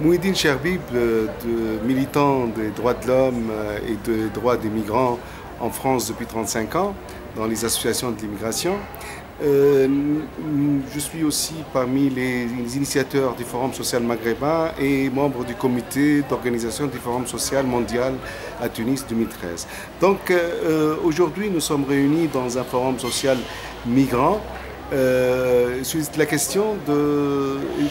Mouhidine Cherbib, militant des droits de l'homme et des droits des migrants en France depuis 35 ans, dans les associations de l'immigration. Je suis aussi parmi les initiateurs du Forum social maghrébin et membre du comité d'organisation du Forum social mondial à Tunis 2013. Donc aujourd'hui, nous sommes réunis dans un forum social migrant sur la question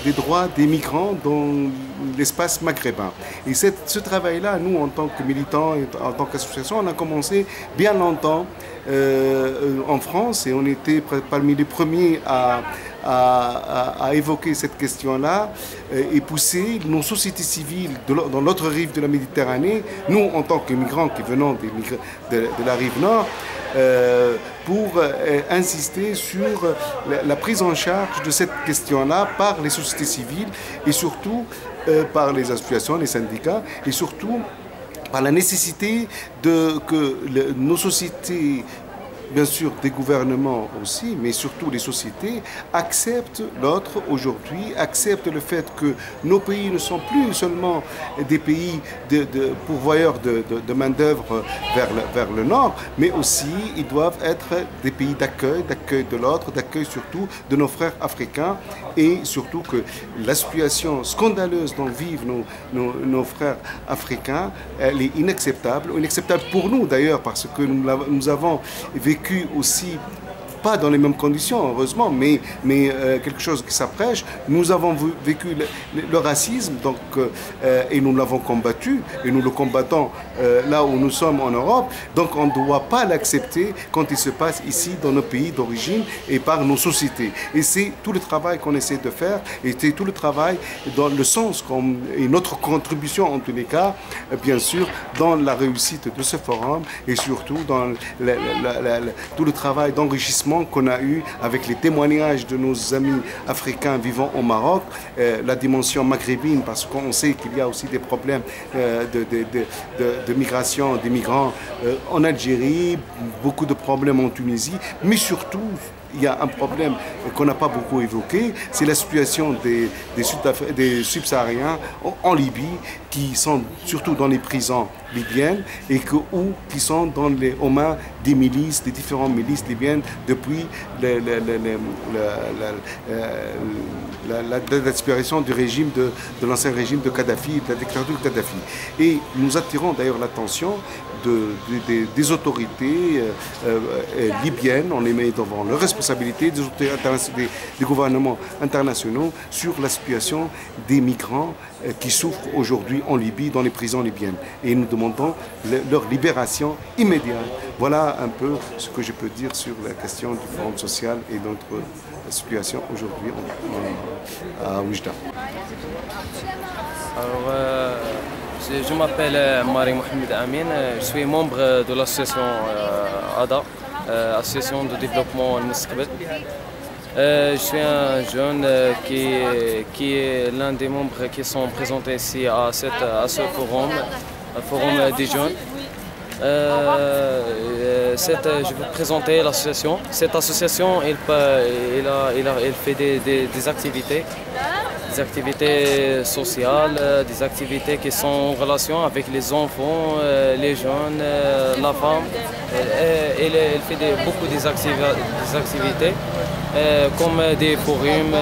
des droits des migrants dans l'espace maghrébin. Et ce travail-là, nous, en tant que militants et en tant qu'association, on a commencé bien longtemps en France et on était parmi les premiers à évoquer cette question-là et pousser nos sociétés civiles dans l'autre rive de la Méditerranée, nous, en tant que migrants qui venons de la rive nord, pour insister sur la prise en charge de cette question-là par les sociétés civiles et surtout par les associations, les syndicats et surtout par la nécessité que nos sociétés, bien sûr des gouvernements aussi, mais surtout les sociétés, acceptent l'autre aujourd'hui, acceptent le fait que nos pays ne sont plus seulement des pays pourvoyeurs de main-d'œuvre vers le nord, mais aussi ils doivent être des pays d'accueil de l'autre, d'accueil surtout de nos frères africains et surtout que la situation scandaleuse dont vivent nos frères africains, elle est inacceptable pour nous d'ailleurs parce que nous avons vécu aussi, pas dans les mêmes conditions, heureusement, mais quelque chose qui s'apprêche. Nous avons vécu le racisme, donc, et nous l'avons combattu, et nous le combattons là où nous sommes en Europe. Donc on ne doit pas l'accepter quand il se passe ici, dans nos pays d'origine et par nos sociétés. Et c'est tout le travail qu'on essaie de faire, et c'est tout le travail dans le sens, et notre contribution en tous les cas, bien sûr, dans la réussite de ce forum, et surtout dans tout le travail d'enrichissement qu'on a eu avec les témoignages de nos amis africains vivant au Maroc, la dimension maghrébine, parce qu'on sait qu'il y a aussi des problèmes de migration, des migrants en Algérie, beaucoup de problèmes en Tunisie, mais surtout, il y a un problème qu'on n'a pas beaucoup évoqué, c'est la situation des subsahariens en Libye, qui sont surtout dans les prisons libyennes et qui sont aux mains des milices, des différentes milices libyennes depuis la disparition du régime de l'ancien régime de Kadhafi, de la dictature de Kadhafi. Et nous attirons d'ailleurs l'attention des autorités libyennes, on les met devant leurs responsabilités, des gouvernements internationaux sur la situation des migrants qui souffrent aujourd'hui en Libye, dans les prisons libyennes. Et nous demandons leur libération immédiate. Voilà un peu ce que je peux dire sur la question du forum social et notre situation aujourd'hui à Oujda. Alors, je m'appelle Mari Mohamed Amin, je suis membre de l'association ADA, Association de développement Al-Mustaqbal. Je suis un jeune qui est l'un des membres qui sont présentés ici à ce forum, un forum des jeunes. Je vais vous présenter l'association. Cette association, elle fait des activités sociales, des activités qui sont en relation avec les enfants, les jeunes, la femme. Elle fait beaucoup des activités comme des forums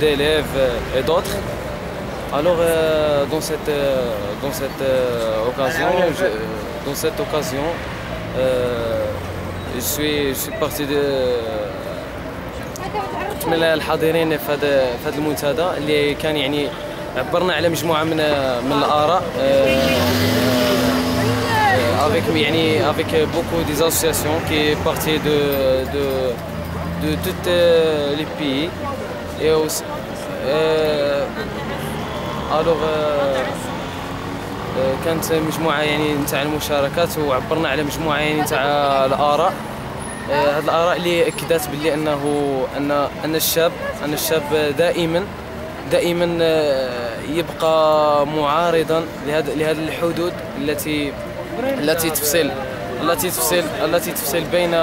d'élèves et d'autres. Alors dans cette occasion, je suis parti من الحاضرين في هذا المنتدى اللي كان يعني عبرنا على مجموعه من الاراء avec beaucoup des associations qui est partie de tous les pays et aussi alors كانت مجموعه يعني نتاع المشاركات وعبرنا على مجموعه يعني نتاع الاراء. هذه الآراء اللي أكدت باللي أن الشاب دائما يبقى معارضا لهذه الحدود التي تفصل بين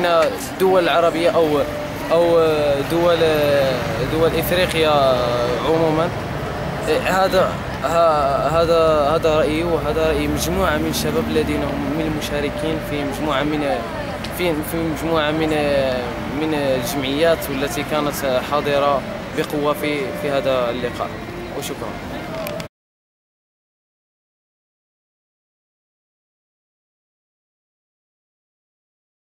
الدول العربية أو أو دول إفريقيا عموما. هذا رأيي، وهذا رأي مجموعة من الشباب الذين هم من المشاركين في مجموعة من الجمعيات والتي كانت حاضرة بقوة في هذا اللقاء. وشكرا.